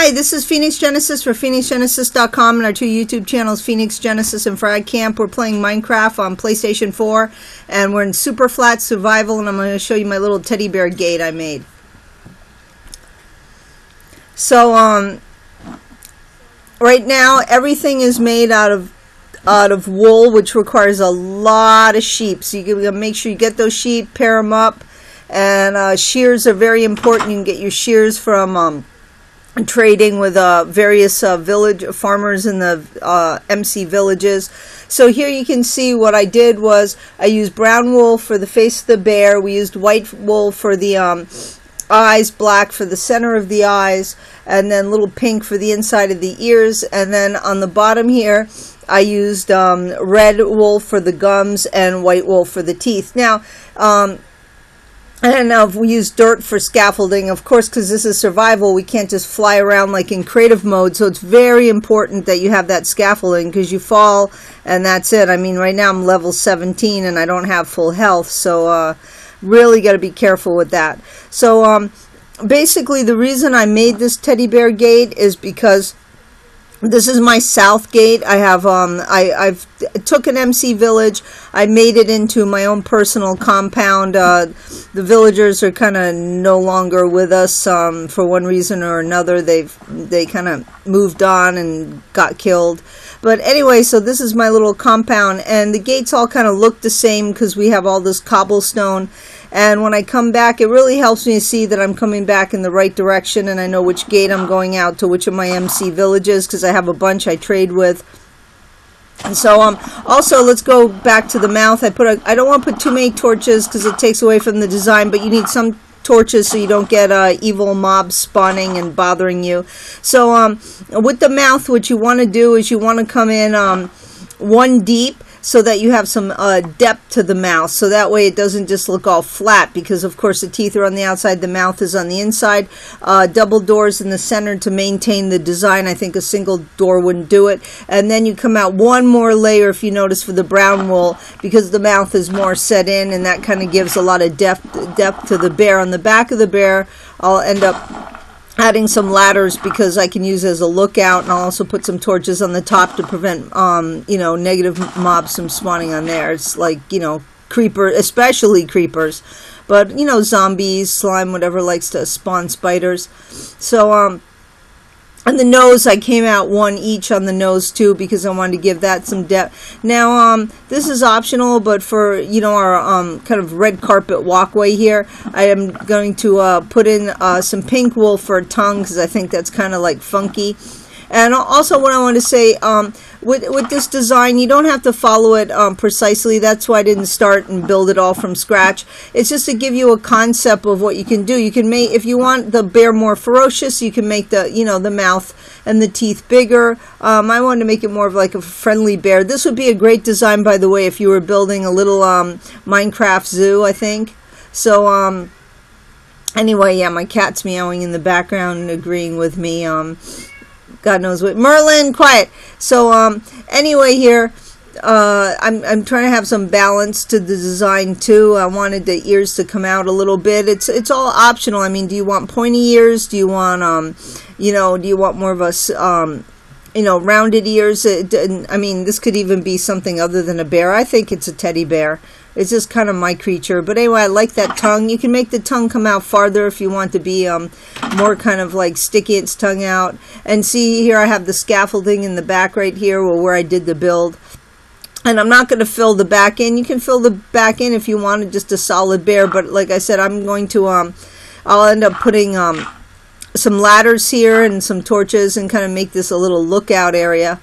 Hi, this is Phoenix Genesis for PhoenixGenesis.com and our two YouTube channels, Phoenix Genesis and Frag Camp. We're playing Minecraft on PlayStation 4, and we're in Superflat Survival, and I'm going to show you my little teddy bear gate I made. So, right now, everything is made out of wool, which requires a lot of sheep. So you gotta make sure you get those sheep, pair them up, and shears are very important. You can get your shears from trading with various village farmers in the MC villages. So here you can see what I did was I used brown wool for the face of the bear. We used white wool for the eyes, black for the center of the eyes, and then little pink for the inside of the ears. And then on the bottom here I used red wool for the gums and white wool for the teeth. Now we use dirt for scaffolding, of course, because this is survival. We can't just fly around like in creative mode, so it's very important that you have that scaffolding, because you fall and that's it. I mean, right now I'm level 17 and I don't have full health, so really got to be careful with that. So basically the reason I made this teddy bear gate is because this is my south gate. I have I've took an MC village, I made it into my own personal compound. The villagers are kind of no longer with us for one reason or another. They kind of moved on and got killed. But anyway, so this is my little compound, and the gates all kind of look the same because we have all this cobblestone. And when I come back, it really helps me to see that I'm coming back in the right direction, and I know which gate I'm going out to, which of my MC villages, because I have a bunch I trade with. And so also, let's go back to the mouth. I don't want to put too many torches because it takes away from the design, but you need some torches so you don't get evil mobs spawning and bothering you. So with the mouth, what you want to do is you want to come in one deep, so that you have some depth to the mouth, so that way it doesn't just look all flat, because of course the teeth are on the outside, the mouth is on the inside. Double doors in the center to maintain the design. I think a single door wouldn't do it. And then you come out one more layer, if you notice, for the brown wool, because the mouth is more set in, and that kind of gives a lot of depth to the bear. On the back of the bear, I'll end up adding some ladders because I can use as a lookout, and I'll also put some torches on the top to prevent negative mobs from spawning on there. It's like, creepers, especially creepers, but zombies, slime, whatever likes to spawn spiders. So and the nose, I came out one each on the nose too, because I wanted to give that some depth. Now this is optional, but for our kind of red carpet walkway here, I am going to put in some pink wool for a tongue, because I think that's kind of like funky. And also what I want to say, with this design, you don't have to follow it precisely. That's why I didn't start and build it all from scratch. It's just to give you a concept of what you can do. You can make, if you want the bear more ferocious, you can make the the mouth and the teeth bigger. I wanted to make it more of like a friendly bear. This would be a great design, by the way, if you were building a little Minecraft zoo, I think. So anyway, yeah, my cat's meowing in the background and agreeing with me. God knows what. Merlin, quiet. So anyway, here I'm trying to have some balance to the design too. I wanted the ears to come out a little bit. It's all optional. I mean, do you want pointy ears? Do you want do you want more of a rounded ears? I mean, this could even be something other than a bear. I think it's a teddy bear. It's just kind of my creature. But anyway, I like that tongue. You can make the tongue come out farther if you want to be more kind of like sticky its tongue out. And see here, I have the scaffolding in the back right here where I did the build. And I'm not going to fill the back in. You can fill the back in if you wanted just a solid bear. But like I said, I'm going to, I'll end up putting some ladders here and some torches and kind of make this a little lookout area.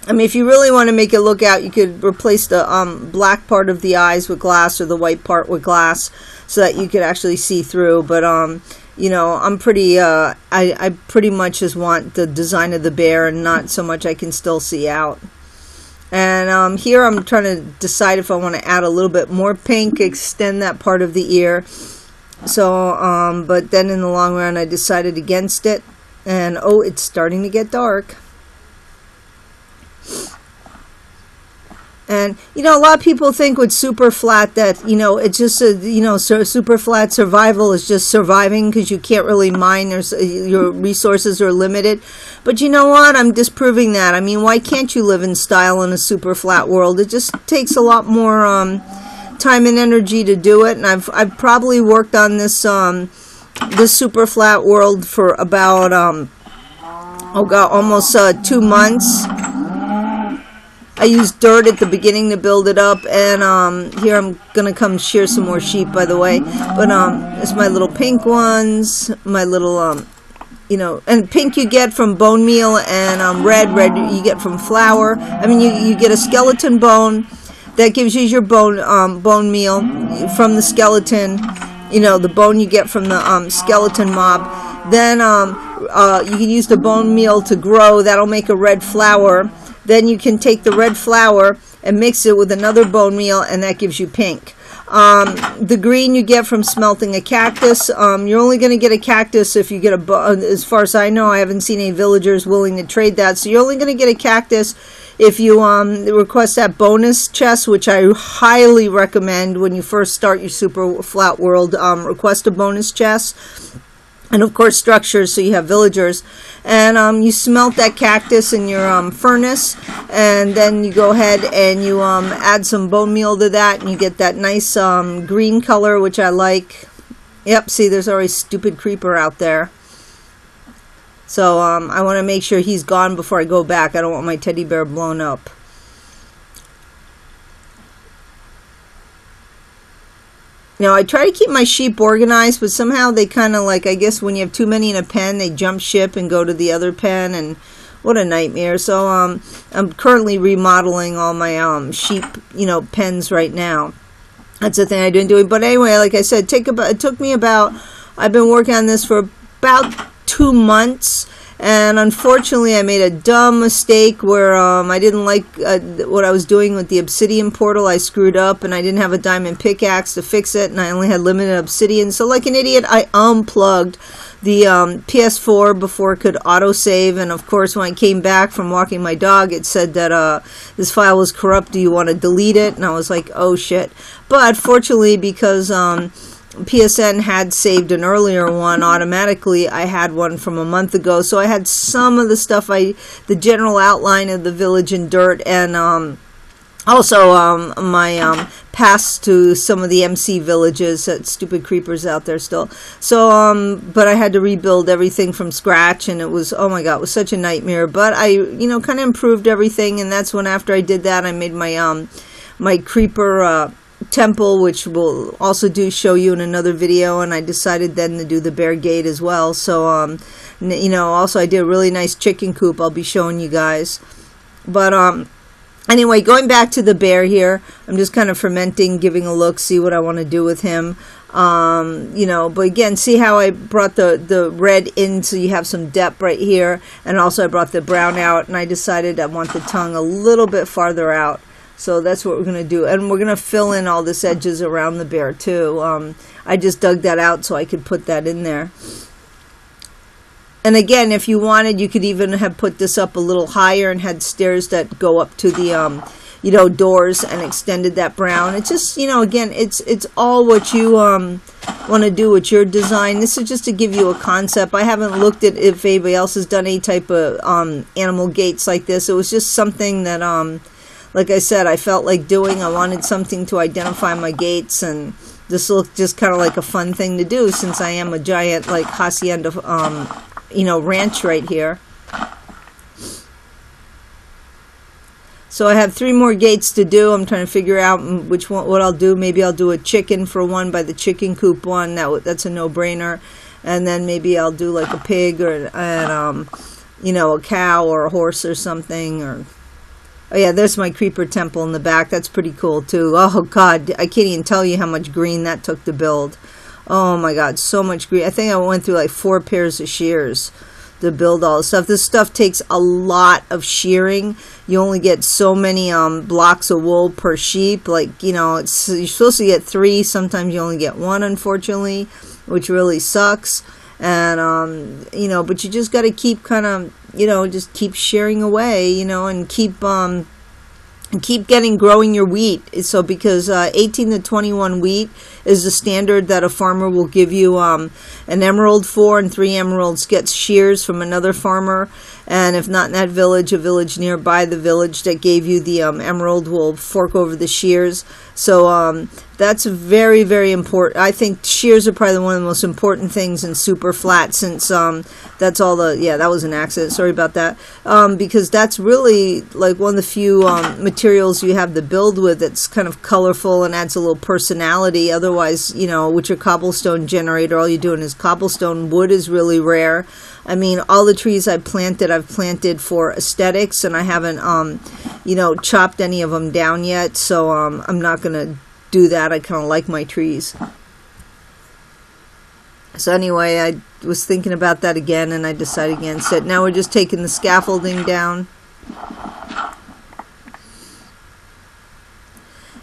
I mean, if you really want to make it look out, you could replace the black part of the eyes with glass, or the white part with glass, so that you could actually see through. But I'm pretty I pretty much just want the design of the bear, and not so much I can still see out. And here I'm trying to decide if I want to add a little bit more pink, extend that part of the ear. So but then in the long run I decided against it. And oh, it's starting to get dark. And, you know, a lot of people think with Superflat that, you know, it's just, Superflat survival is just surviving because you can't really mine. Your resources are limited. But you know what? I'm disproving that. I mean, why can't you live in style in a Superflat world? It just takes a lot more time and energy to do it. And I've probably worked on this Superflat world for about, almost 2 months. I used dirt at the beginning to build it up, and here I'm gonna come shear some more sheep, by the way. But it's my little pink ones, my little and pink you get from bone meal, and red you get from flour. I mean, you get a skeleton bone that gives you your bone meal from the skeleton. You know, the bone you get from the skeleton mob. Then you can use the bone meal to grow. That'll make a red flour. Then you can take the red flour and mix it with another bone meal, and that gives you pink. The green you get from smelting a cactus. You're only going to get a cactus if you get as far as I know, I haven't seen any villagers willing to trade that. So you're only going to get a cactus if you request that bonus chest, which I highly recommend when you first start your Superflat World. Request a bonus chest. And of course structures, so you have villagers. And you smelt that cactus in your furnace, and then you go ahead and you add some bone meal to that, and you get that nice green color, which I like. Yep, see, there's already a stupid creeper out there. So I want to make sure he's gone before I go back. I don't want my teddy bear blown up. Now, I try to keep my sheep organized, but somehow they kind of like, I guess when you have too many in a pen, they jump ship and go to the other pen, and what a nightmare. So I'm currently remodeling all my sheep, pens right now. That's the thing I've been doing. But anyway, like I said, it took me about, I've been working on this for about 2 months. And unfortunately, I made a dumb mistake where I didn't like what I was doing with the obsidian portal. I screwed up, and I didn't have a diamond pickaxe to fix it, and I only had limited obsidian. So like an idiot, I unplugged the PS4 before it could autosave. And of course, when I came back from walking my dog, it said that this file was corrupt. Do you want to delete it? And I was like, oh shit. But fortunately, because PSN had saved an earlier one automatically, I had one from a month ago, so I had some of the stuff, the general outline of the village in dirt, and also my paths to some of the MC villages. That stupid creepers out there still. So but I had to rebuild everything from scratch, and it was, oh my god, it was such a nightmare. But I kind of improved everything, and that's when, after I did that, I made my my creeper temple, which will also show you in another video, and I decided then to do the bear gate as well. So also I did a really nice chicken coop I'll be showing you guys. But anyway, going back to the bear here, I'm just kind of fermenting, giving a look, see what I want to do with him. But again, see how I brought the red in, so you have some depth right here, and also I brought the brown out, and I decided I want the tongue a little bit farther out. So that's what we're going to do. And we're going to fill in all this edges around the bear too. I just dug that out so I could put that in there. And again, if you wanted, you could even have put this up a little higher and had stairs that go up to the, doors, and extended that brown. It's just, again, it's all what you want to do with your design. This is just to give you a concept. I haven't looked at if anybody else has done any type of animal gates like this. It was just something that like I said, I felt like doing. I wanted something to identify my gates, and this looked just kind of like a fun thing to do, since I am a giant like hacienda, ranch right here. So I have 3 more gates to do. I'm trying to figure out which one, what I'll do. Maybe I'll do a chicken for one by the chicken coop one. That's a no-brainer. And then maybe I'll do like a pig or a cow or a horse or something, or. Oh yeah, there's my creeper temple in the back. That's pretty cool too. Oh god, I can't even tell you how much green that took to build. Oh my god, so much green. I think I went through like 4 pairs of shears to build all this stuff. This stuff takes a lot of shearing. You only get so many blocks of wool per sheep. Like, you're supposed to get 3. Sometimes you only get 1, unfortunately, which really sucks. And but you just got to keep kind of just keep shearing away, and keep And keep growing your wheat. So because 18 to 21 wheat is the standard that a farmer will give you an emerald for, and 3 emeralds gets shears from another farmer. And if not in that village, a village nearby the village that gave you the emerald will fork over the shears. So that's very, very important. I think shears are probably one of the most important things in Superflat, since that's all the, yeah, that was an accident, sorry about that, because that's really like one of the few materials you have to build with that's kind of colorful and adds a little personality. Otherwise, you know, with your cobblestone generator, all you're doing is cobblestone. Wood is really rare. I mean, all the trees I've planted for aesthetics, and I haven't, you know, chopped any of them down yet, so I'm not going to do that. I kind of like my trees. So anyway, I was thinking about that again, and I decided against it. Now we're just taking the scaffolding down.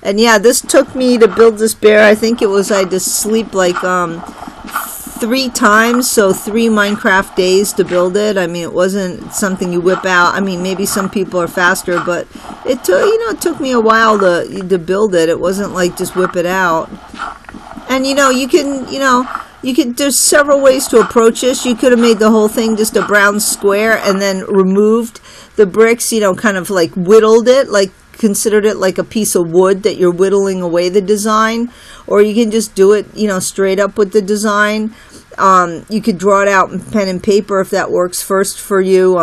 And yeah, this took me to build this bear. I think it was, I had to sleep like 3 times, so 3 Minecraft days to build it. I mean, it wasn't something you whip out. I mean, maybe some people are faster, but it took, you know, it took me a while to build it. It wasn't like just whip it out. And you know, you can, there's several ways to approach this. You could have made the whole thing just a brown square and then removed the bricks, you know, kind of like whittled it, like considered it like a piece of wood that you're whittling away the design. Or you can just do it, you know, straight up with the design. You could draw it out in pen and paper if that works first for you.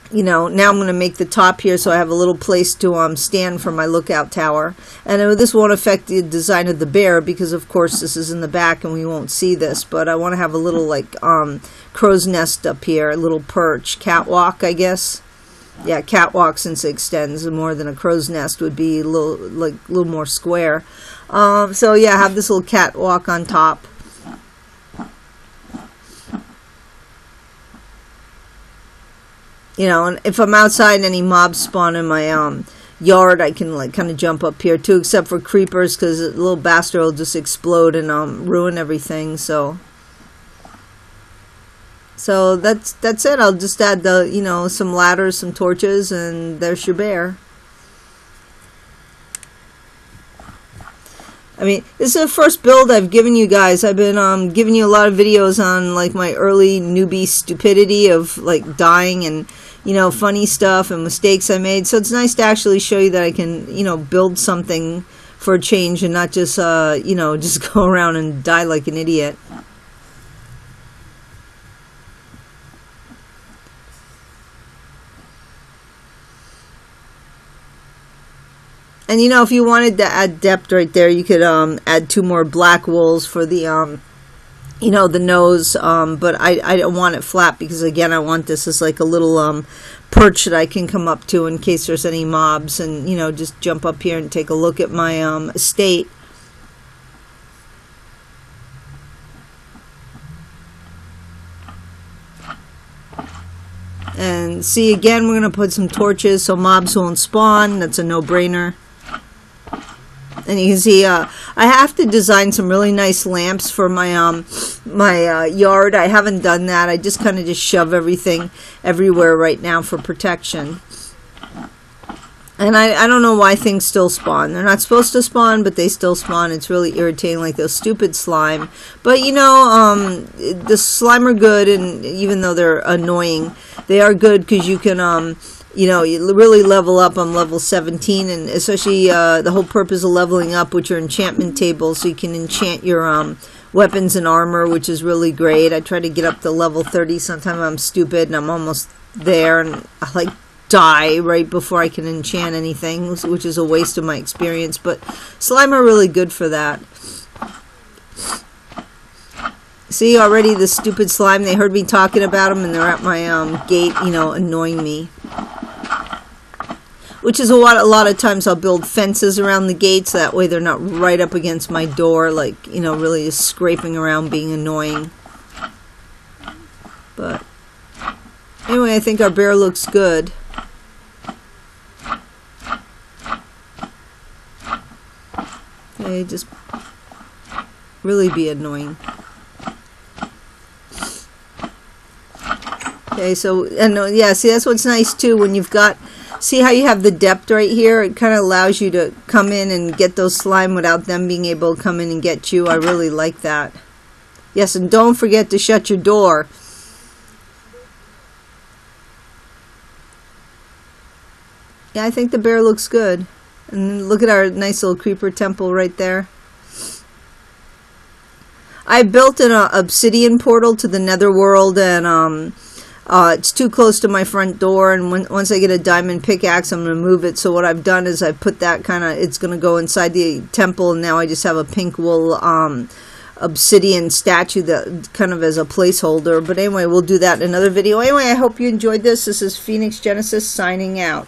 You know, now I'm going to make the top here so I have a little place to stand for my lookout tower. And this won't affect the design of the bear because, of course, this is in the back and we won't see this. But I want to have a little, like, crow's nest up here, a little perch, catwalk, I guess. Yeah, catwalk, since it extends more than a crow's nest, would be a little more square. So yeah, I have this little catwalk on top. You know, and if I'm outside and any mobs spawn in my yard, I can like kind of jump up here too, except for creepers, because a little bastard will just explode and ruin everything. So that's it. I'll just add the, you know, some ladders, some torches, and there's your bear. I mean, this is the first build I've given you guys. I've been giving you a lot of videos on like my early newbie stupidity of like dying and, you know, funny stuff and mistakes I made. So it's nice to actually show you that I can, you know, build something for a change and not just, you know, just go around and die like an idiot. And you know, if you wanted to add depth right there, you could add 2 more black wools for the you know, the nose. But I don't want it flat because, again, I want this as like a little perch that I can come up to in case there's any mobs, and, you know, just jump up here and take a look at my estate. And see, again, we're going to put some torches so mobs won't spawn. That's a no-brainer. And you can see, I have to design some really nice lamps for my my yard. I haven't done that. I just kind of just shove everything everywhere right now for protection. And I don't know why things still spawn. They're not supposed to spawn, but they still spawn. It's really irritating, like those stupid slime. But, you know, the slime are good, and even though they're annoying, they are good because you can, you know, you really level up on level 17, and especially the whole purpose of leveling up with your enchantment table, so you can enchant your weapons and armor, which is really great. I try to get up to level 30. Sometimes I'm stupid and I'm almost there, and I like die right before I can enchant anything, which is a waste of my experience. But slime are really good for that. See, already the stupid slime, they heard me talking about them and they're at my gate, you know, annoying me. Which is a lot of times I'll build fences around the gates, that way they're not right up against my door, like, you know, really just scraping around being annoying. But anyway, I think our bear looks good. Okay, just really be annoying. Okay, so, and yeah, see, that's what's nice too, when you've got See how you have the depth right here? It kind of allows you to come in and get those slime without them being able to come in and get you. I really like that. Yes, and don't forget to shut your door. Yeah, I think the bear looks good. And look at our nice little creeper temple right there. I built an obsidian portal to the netherworld, and it's too close to my front door, and once I get a diamond pickaxe, I'm going to move it. So what I've done is I put that it's going to go inside the temple, and now I just have a pink wool obsidian statue that kind of as a placeholder. But anyway, we'll do that in another video. Anyway, I hope you enjoyed this. This is Phoenix Genesis signing out.